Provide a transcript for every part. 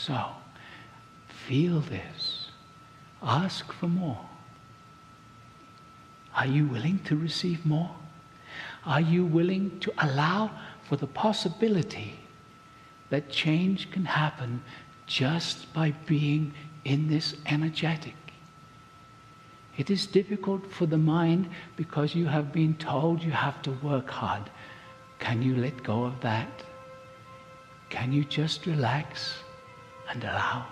So, feel this. Ask for more. Are you willing to receive more? Are you willing to allow for the possibility that change can happen just by being in this energetic? It is difficult for the mind because you have been told you have to work hard. Can you let go of that? Can you just relax and allow?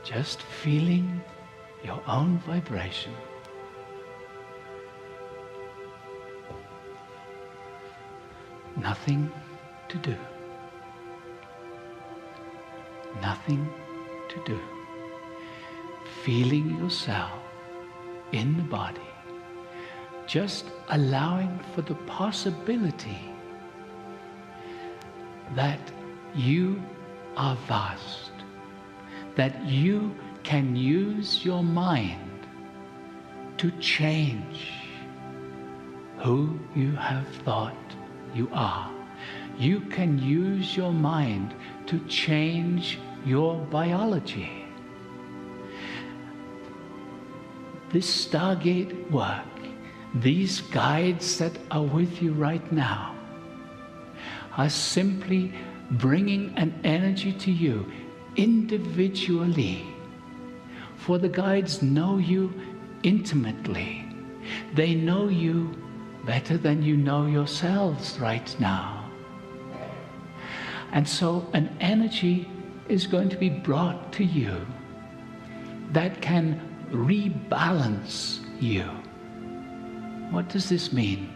Just feeling your own vibration. Nothing to do. Nothing to do. Feeling yourself in the body. Just allowing for the possibility that you are vast. That you can use your mind to change who you have thought you are. You can use your mind to change your biology. This Stargate work, these guides that are with you right now, are simply bringing an energy to you individually. For the guides know you intimately. They know you better than you know yourselves right now. And so an energy is going to be brought to you that can rebalance you. What does this mean?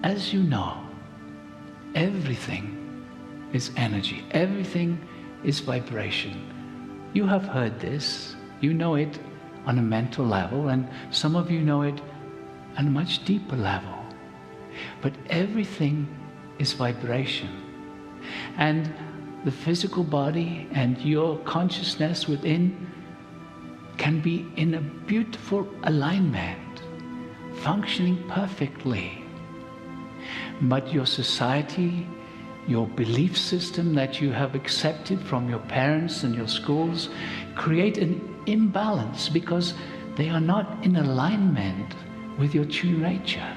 As you know, everything is energy. Everything is vibration. You have heard this. You know it on a mental level, and some of you know it on a much deeper level. But everything is vibration. And the physical body and your consciousness within can be in a beautiful alignment, functioning perfectly. But your society, your belief system that you have accepted from your parents and your schools create an imbalance because they are not in alignment with your true nature.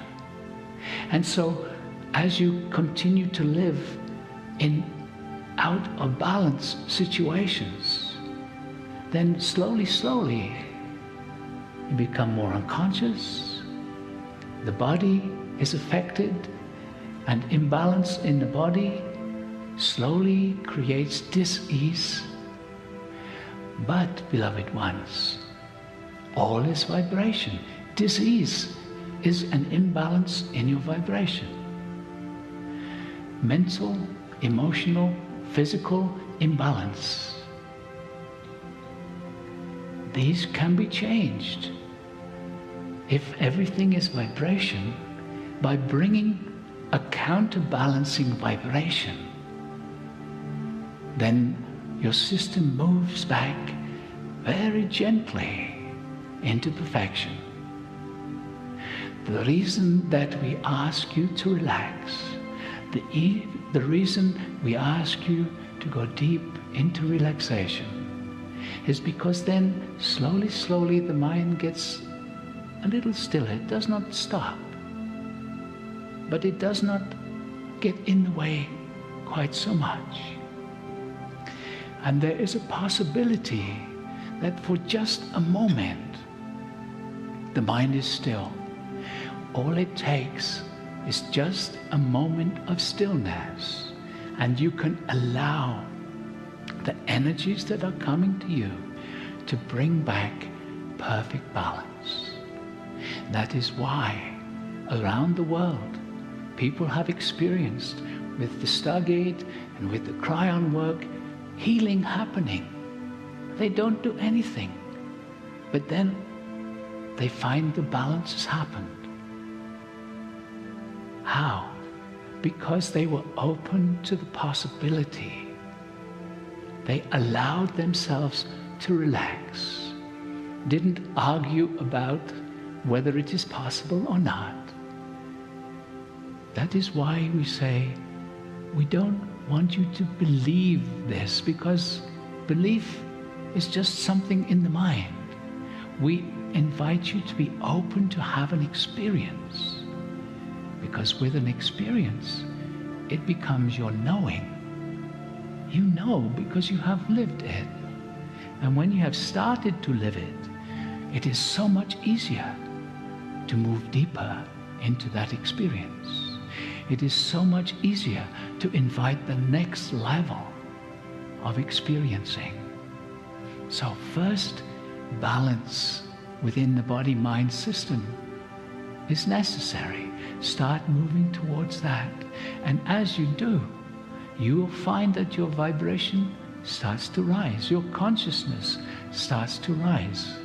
And so as you continue to live in out of balance situations, then slowly you become more unconscious. The body is affected, and imbalance in the body slowly creates dis-ease. But, beloved ones, all is vibration. Dis-ease is an imbalance in your vibration. Mental, emotional, physical imbalance. These can be changed if everything is vibration by bringing a counterbalancing vibration. Then your system moves back very gently into perfection. The reason that we ask you to relax, the reason we ask you to go deep into relaxation is because then slowly the mind gets a little stiller. It does not stop, but it does not get in the way quite so much. And there is a possibility that for just a moment the mind is still. All it takes is just a moment of stillness, and you can allow the energies that are coming to you to bring back perfect balance. That is why around the world people have experienced with the Stargate and with the KRYON work healing happening. They don't do anything, but then they find the balance has happened. How? Because they were open to the possibility. They allowed themselves to relax, didn't argue about whether it is possible or not. That is why we say, we don't want you to believe this, because belief is just something in the mind. We invite you to be open to have an experience, because with an experience, it becomes your knowing. You know because you have lived it. And when you have started to live it, it is so much easier to move deeper into that experience. It is so much easier to invite the next level of experiencing. So first, balance within the body-mind system is necessary. Start moving towards that. And as you do, you will find that your vibration starts to rise. Your consciousness starts to rise.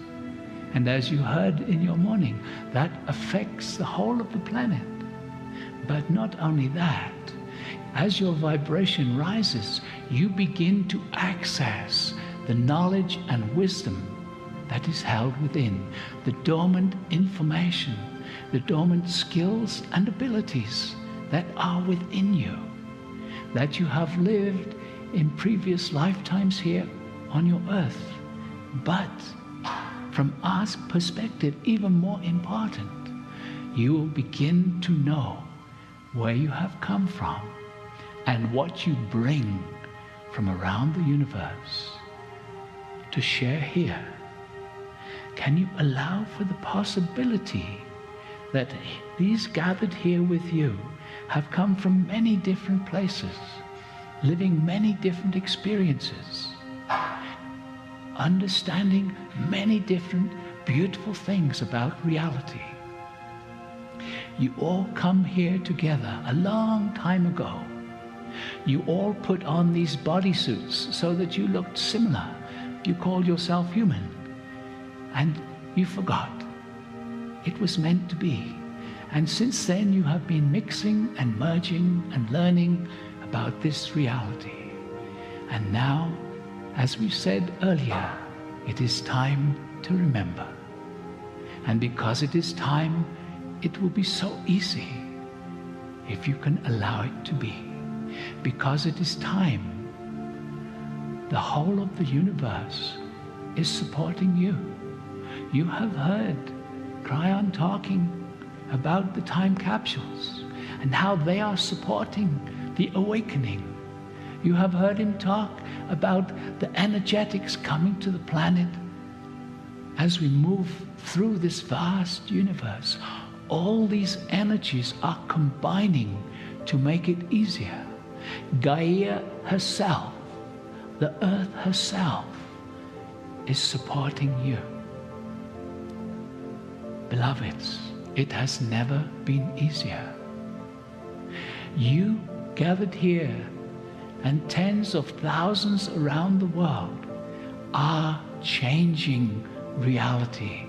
And as you heard in your morning, that affects the whole of the planet. But not only that, as your vibration rises, you begin to access the knowledge and wisdom that is held within, the dormant information, the dormant skills and abilities that are within you, that you have lived in previous lifetimes here on your earth. But from our perspective, even more important, you will begin to know where you have come from and what you bring from around the universe to share here. Can you allow for the possibility that these gathered here with you have come from many different places, living many different experiences, understanding many different beautiful things about reality? You all come here together a long time ago. You all put on these bodysuits so that you looked similar. You called yourself human. And you forgot. It was meant to be. And since then you have been mixing and merging and learning about this reality. And now, as we said earlier, it is time to remember. And because it is time, it will be so easy if you can allow it to be. Because it is time, the whole of the universe is supporting you. You have heard KRYON talking about the time capsules and how they are supporting the awakening. You have heard him talk about the energetics coming to the planet as we move through this vast universe. All these energies are combining to make it easier. Gaia herself, the earth herself, is supporting you. Beloveds, it has never been easier. You gathered here and tens of thousands around the world are changing reality.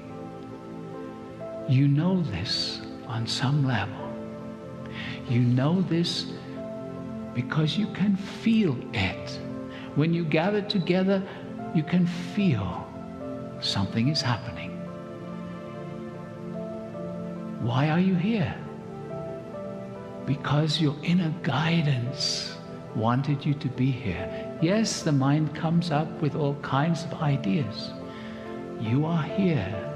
You know this on some level. You know this because you can feel it. When you gather together, you can feel something is happening. Why are you here? Because your inner guidance wanted you to be here. Yes, the mind comes up with all kinds of ideas. You are here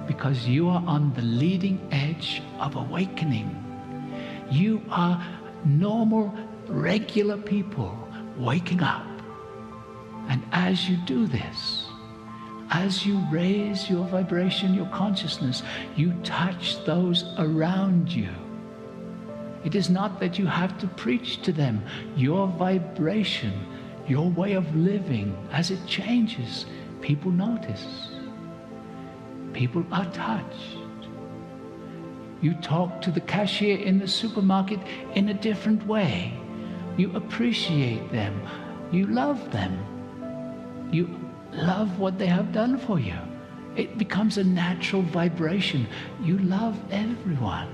because you are on the leading edge of awakening. You are normal, regular people waking up. And as you do this, as you raise your vibration, your consciousness, you touch those around you. It is not that you have to preach to them. Your vibration, your way of living, as it changes, people notice. People are touched. You talk to the cashier in the supermarket in a different way. You appreciate them. You love them. You love what they have done for you. It becomes a natural vibration. You love everyone.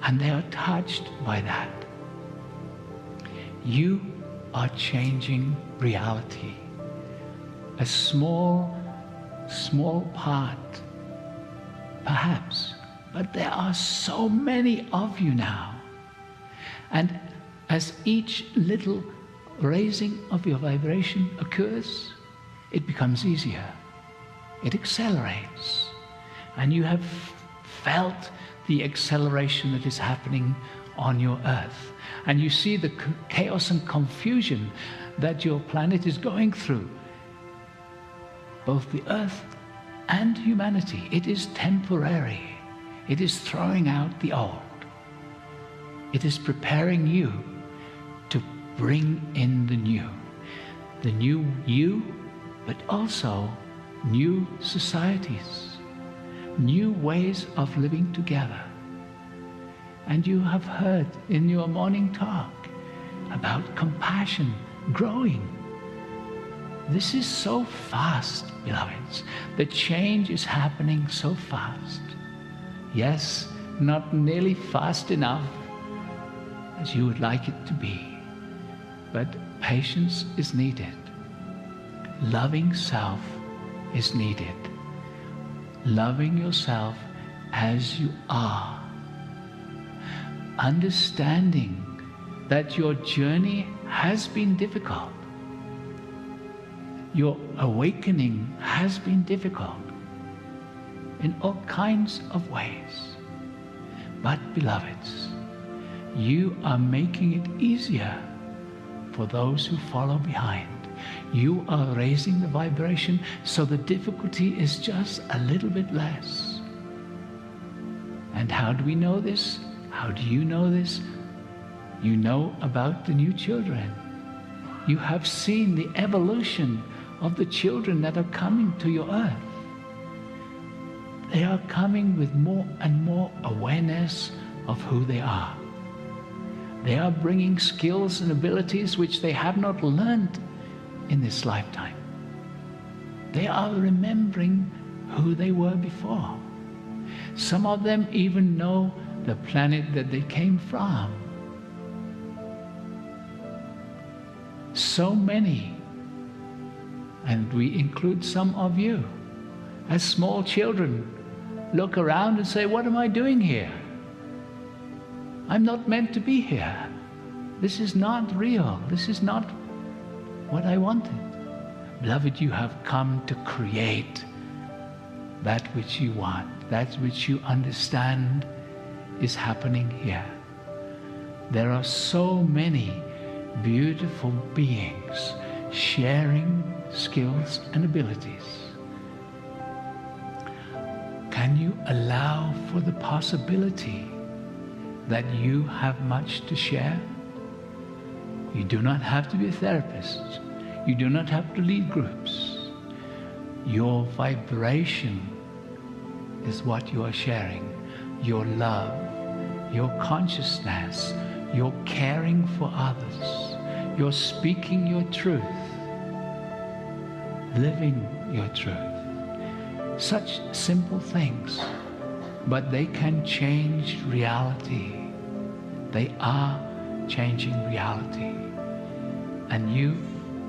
And they are touched by that. You are changing reality. A small part, perhaps, but there are so many of you now And as each little raising of your vibration occurs, it becomes easier. It accelerates. And you have felt the acceleration that is happening on your earth. And you see the chaos and confusion that your planet is going through. Both the earth and humanity. It is temporary. It is throwing out the old. It is preparing you to bring in the new. The new you, but also new societies, new ways of living together. And you have heard in your morning talk about compassion growing. This is so fast, beloveds. The change is happening so fast. Yes, not nearly fast enough as you would like it to be, but patience is needed. Loving self is needed. Loving yourself as you are. Understanding that your journey has been difficult. Your awakening has been difficult in all kinds of ways. But beloveds, you are making it easier for those who follow behind. You are raising the vibration so the difficulty is just a little bit less. And how do we know this? How do you know this? You know about the new children. You have seen the evolution of the children that are coming to your earth. They are coming with more and more awareness of who they are. They are bringing skills and abilities which they have not learned in this lifetime. They are remembering who they were before. Some of them even know the planet that they came from. So many, and we include some of you, as small children, look around and say, what am I doing here? I'm not meant to be here. This is not real. This is not what I wanted. Beloved, you have come to create that which you want, that which you understand is happening here. There are so many beautiful beings sharing skills and abilities. Can you allow for the possibility that you have much to share? You do not have to be a therapist. You do not have to lead groups. Your vibration is what you are sharing. Your love, your consciousness, your caring for others, your speaking your truth, living your truth. Such simple things, but they can change reality. They are changing reality. And you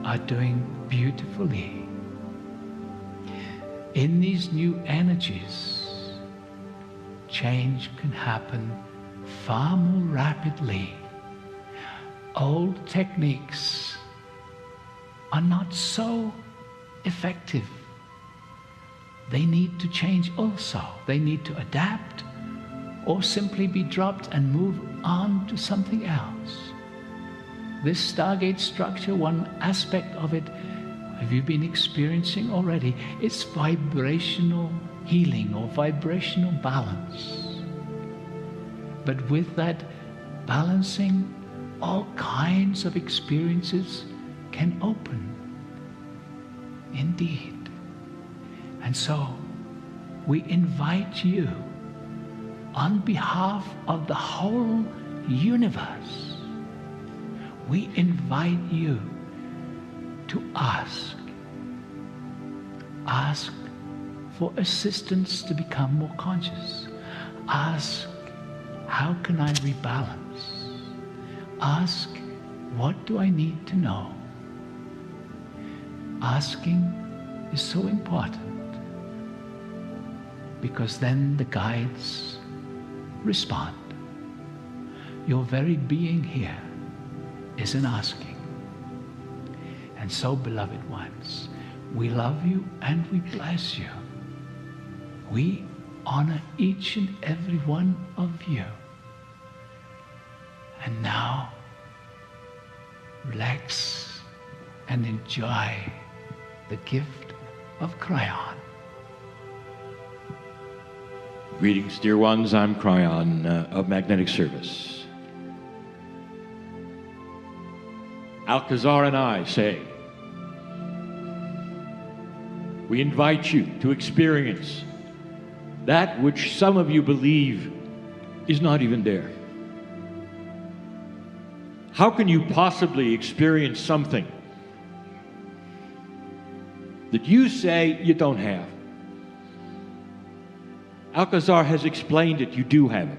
are doing beautifully. In these new energies, change can happen far more rapidly. Old techniques are not so effective. They need to change also. They need to adapt or simply be dropped and move on to something else. This Stargate structure, one aspect of it, have you been experiencing already? It's vibrational healing or vibrational balance. But with that balancing, all kinds of experiences can open. Indeed. And so, we invite you, on behalf of the whole universe, we invite you to ask for assistance to become more conscious. Ask, how can I rebalance? Ask, what do I need to know? Asking is so important, because then the guides respond. your very being here is an asking. And so, beloved ones, we love you and we bless you. We honor each and every one of you. And now, relax and enjoy the gift of KRYON. Greetings, dear ones. I'm KRYON of Magnetic Service. Alcazar and I say, we invite you to experience that which some of you believe is not even there. How can you possibly experience something that you say you don't have? Alcazar has explained it. You do have it.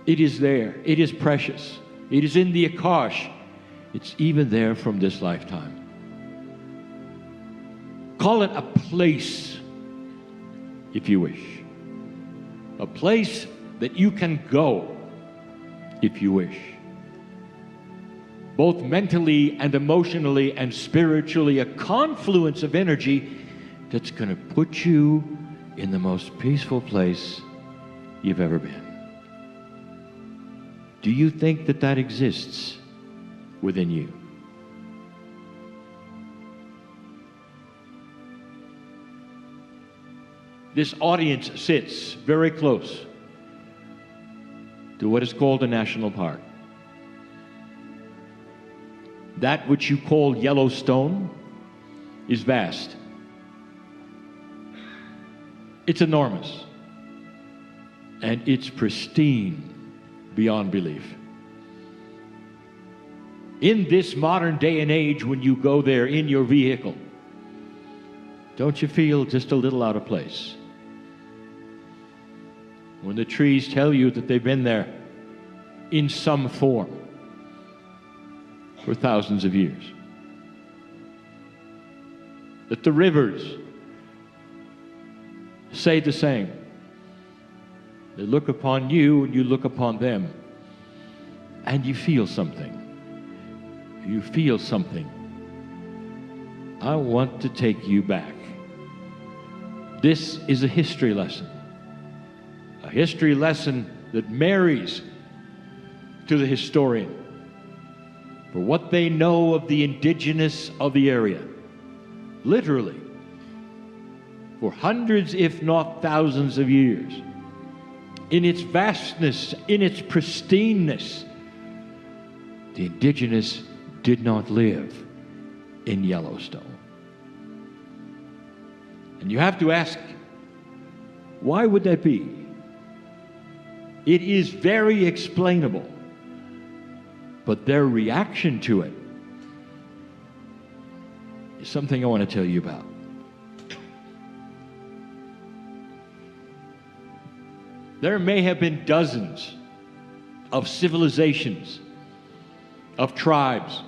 It is there. It is precious. It is in the Akash. It's even there from this lifetime. Call it a place, if you wish. A place that you can go, if you wish. Both mentally and emotionally and spiritually, a confluence of energy that's going to put you in the most peaceful place you've ever been. Do you think that that exists within you? This audience sits very close to what is called a national park. That which you call Yellowstone is vast. It's enormous. And it's pristine beyond belief. In this modern day and age, when you go there in your vehicle, don't you feel just a little out of place? When the trees tell you that they've been there in some form for thousands of years. That the rivers say the same. They look upon you and you look upon them, and you feel something. You feel something. I want to take you back. This is a history lesson. A history lesson that marries to the historian for what they know of the indigenous of the area. Literally, for hundreds, if not thousands of years, in its vastness, in its pristineness, the indigenous did not live in Yellowstone. And you have to ask, why would that be? It is very explainable, but their reaction to it is something I want to tell you about. There may have been dozens of civilizations, of tribes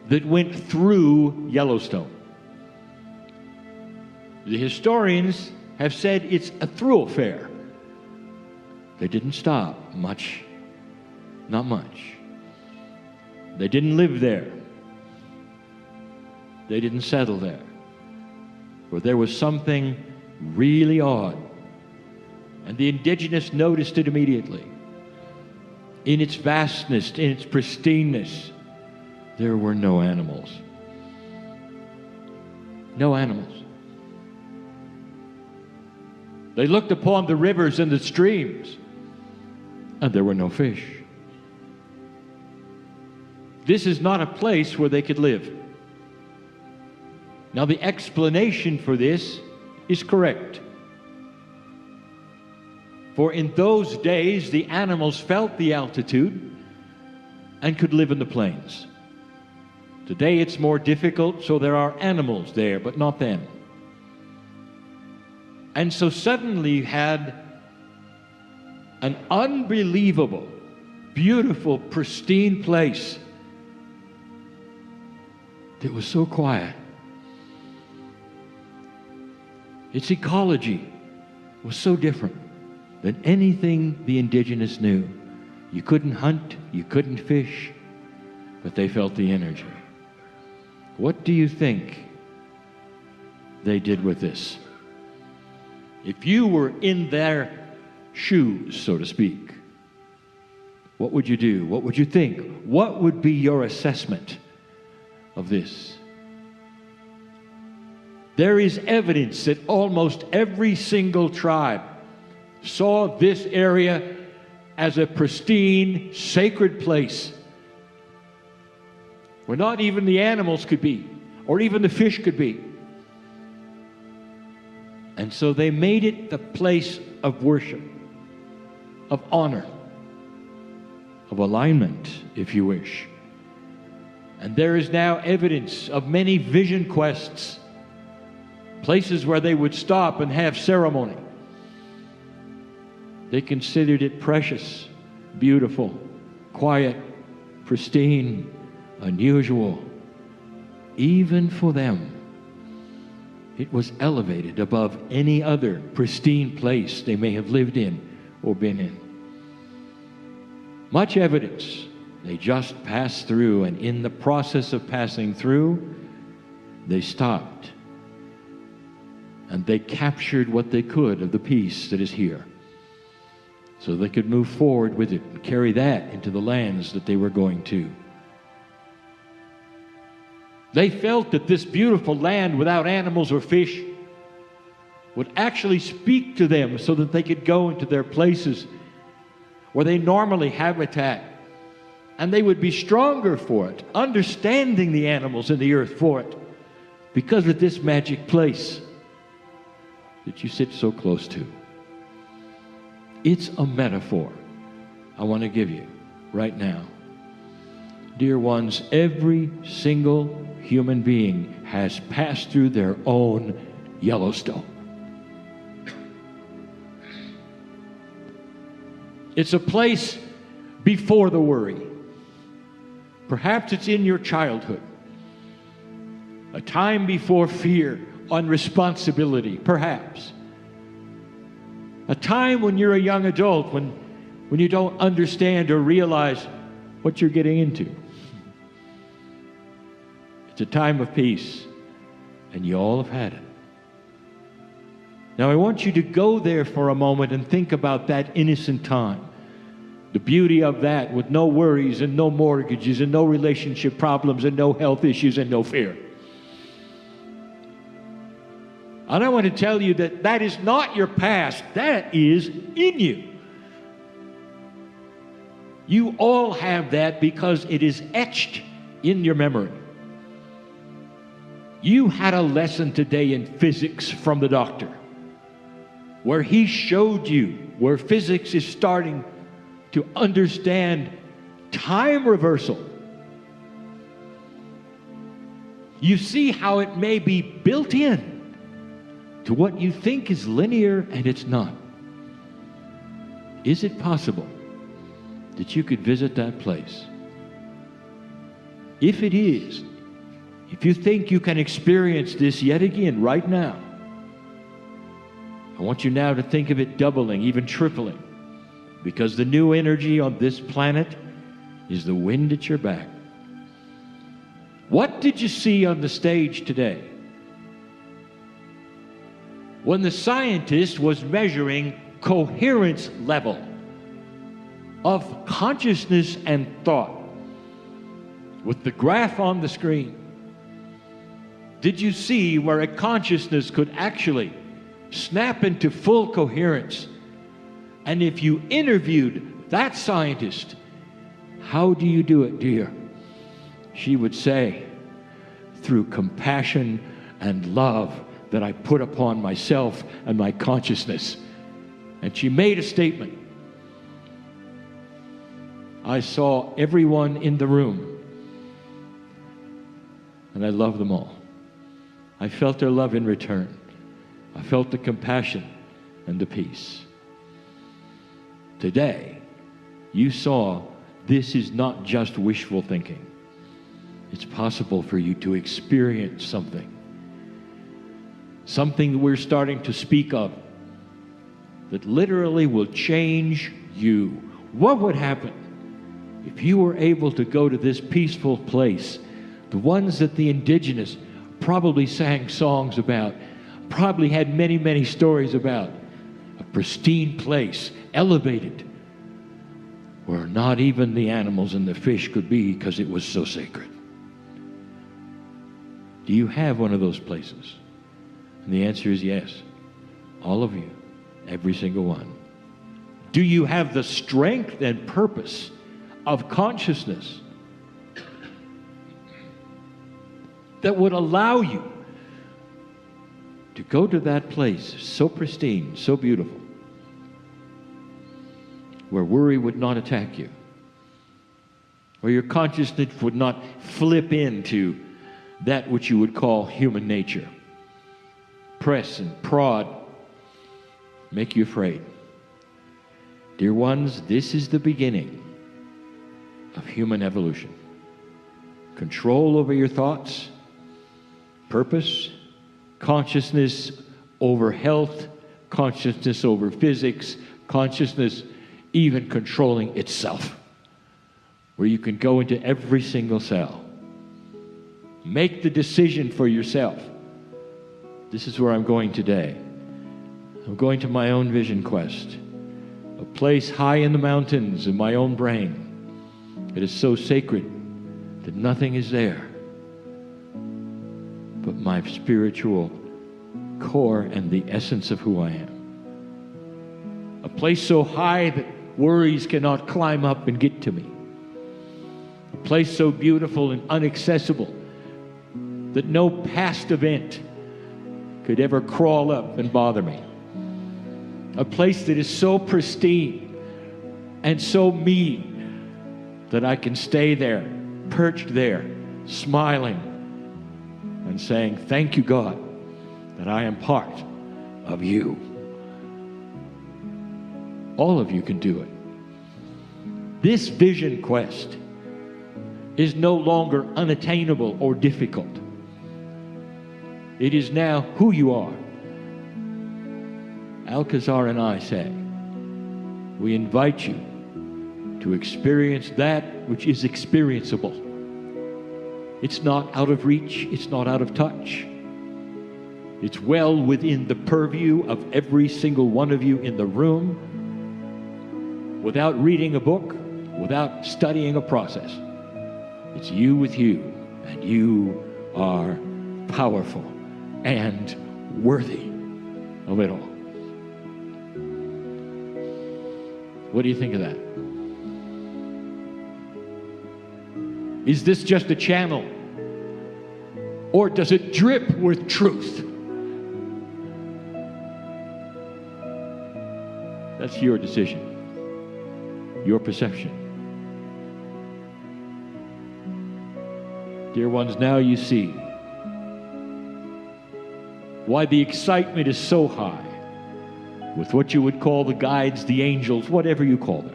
that went through Yellowstone. The historians have said it's a thoroughfare. They didn't stop much, not much. They didn't live there. They didn't settle there. For there was something really odd. And the indigenous noticed it immediately. In its vastness, in its pristineness, there were no animals. No animals. They looked upon the rivers and the streams, and there were no fish. This is not a place where they could live. Now, the explanation for this is correct. For in those days, the animals felt the altitude and could live in the plains. Today, it's more difficult, so there are animals there, but not then. And so suddenly you had an unbelievable, beautiful, pristine place that was so quiet. Its ecology was so different than anything the indigenous knew. You couldn't hunt, you couldn't fish, but they felt the energy. What do you think they did with this? If you were in their shoes, so to speak, what would you do? What would you think? What would be your assessment of this? There is evidence that almost every single tribe saw this area as a pristine, sacred place where not even the animals could be, or even the fish could be. And so they made it the place of worship, of honor, of alignment, if you wish. And there is now evidence of many vision quests, places where they would stop and have ceremony. They considered it precious, beautiful, quiet, pristine, unusual. Even for them, it was elevated above any other pristine place they may have lived in or been in. Much evidence. They just passed through, and in the process of passing through, they stopped. And they captured what they could of the peace that is here, so they could move forward with it and carry that into the lands that they were going to. They felt that this beautiful land without animals or fish would actually speak to them so that they could go into their places where they normally habitat, and they would be stronger for it, understanding the animals in the earth for it, because of this magic place that you sit so close to. It's a metaphor I want to give you right now. Dear ones, every single human being has passed through their own Yellowstone. It's a place before the worry. Perhaps it's in your childhood. A time before fear on responsibility, perhaps. A time when you're a young adult, when you don't understand or realize what you're getting into. It's a time of peace, and you all have had it. Now I want you to go there for a moment and think about that innocent time. The beauty of that, with no worries and no mortgages and no relationship problems and no health issues and no fear. And I want to tell you that that is not your past, that is in you. You all have that because it is etched in your memory. You had a lesson today in physics from the doctor, where he showed you where physics is starting to understand time reversal. You see how it may be built in to what you think is linear, and it's not. Is it possible that you could visit that place? If it is, if you think you can experience this yet again right now, I want you now to think of it doubling, even tripling, because the new energy on this planet is the wind at your back. What did you see on the stage today? When the scientist was measuring coherence level of consciousness and thought with the graph on the screen, did you see where a consciousness could actually snap into full coherence? And if you interviewed that scientist, how do you do it, dear? She would say, through compassion and love that I put upon myself and my consciousness. And she made a statement. I saw everyone in the room, and I loved them all. I felt their love in return. I felt the compassion and the peace. Today, you saw this is not just wishful thinking. It's possible for you to experience something we're starting to speak of that literally will change you What would happen if you were able to go to this peaceful place, the ones that the indigenous probably sang songs about, probably had many, many stories about, a pristine place, elevated, where not even the animals and the fish could be because it was so sacred? Do you have one of those places? And the answer is yes. All of you, every single one. Do you have the strength and purpose of consciousness that would allow you to go to that place so pristine, so beautiful, where worry would not attack you, where your consciousness would not flip into that which you would call human nature, press and prod, make you afraid? Dear ones, this is the beginning of human evolution. Control over your thoughts, purpose, consciousness over health, consciousness over physics, consciousness even controlling itself, where you can go into every single cell. Make the decision for yourself. This is where I'm going today. I'm going to my own vision quest, a place high in the mountains in my own brain. It is so sacred that nothing is there but my spiritual core and the essence of who I am. A place so high that worries cannot climb up and get to me. A place so beautiful and inaccessible that no past event could ever crawl up and bother me. A place that is so pristine and so me that I can stay there, perched there, smiling and saying, thank you, God, that I am part of you. All of you can do it. This vision quest is no longer unattainable or difficult. It is now who you are. Alcazar and I say, we invite you to experience that which is experienceable. It's not out of reach. It's not out of touch. It's well within the purview of every single one of you in the room, without reading a book, without studying a process. It's you with you, and you are powerful and worthy of it all. What do you think of that? Is this just a channel? Or does it drip with truth? That's your decision, your perception. Dear ones, now you see why the excitement is so high with what you would call the guides, the angels, whatever you call them.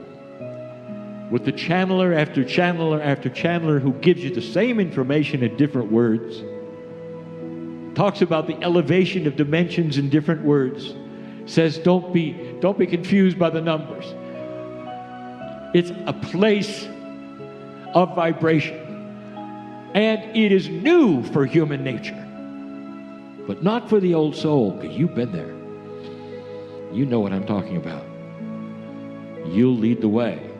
With the channeler after channeler after channeler who gives you the same information in different words, talks about the elevation of dimensions in different words, says don't be confused by the numbers. It's a place of vibration, and it is new for human nature, but not for the old soul, because you've been there. You know what I'm talking about. You'll lead the way.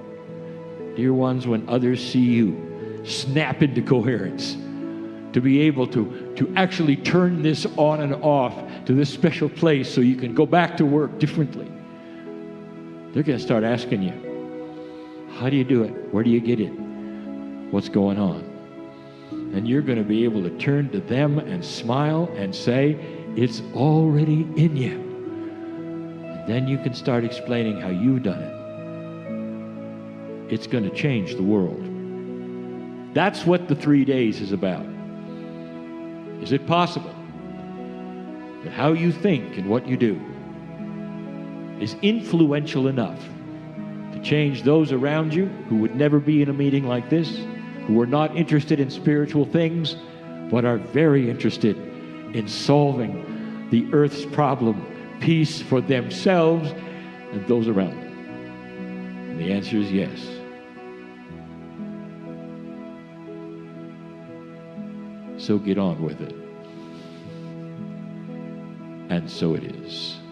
Dear ones, when others see you snap into coherence, to be able to actually turn this on and off to this special place so you can go back to work differently, they're going to start asking you, how do you do it? Where do you get it? What's going on? And you're going to be able to turn to them and smile and say, it's already in you. And then you can start explaining how you've done it. It's going to change the world. That's what the 3 days is about. Is it possible that how you think and what you do is influential enough to change those around you who would never be in a meeting like this, who are not interested in spiritual things, but are very interested in solving the earth's problem, peace for themselves and those around them? And the answer is yes. So get on with it. And so it is.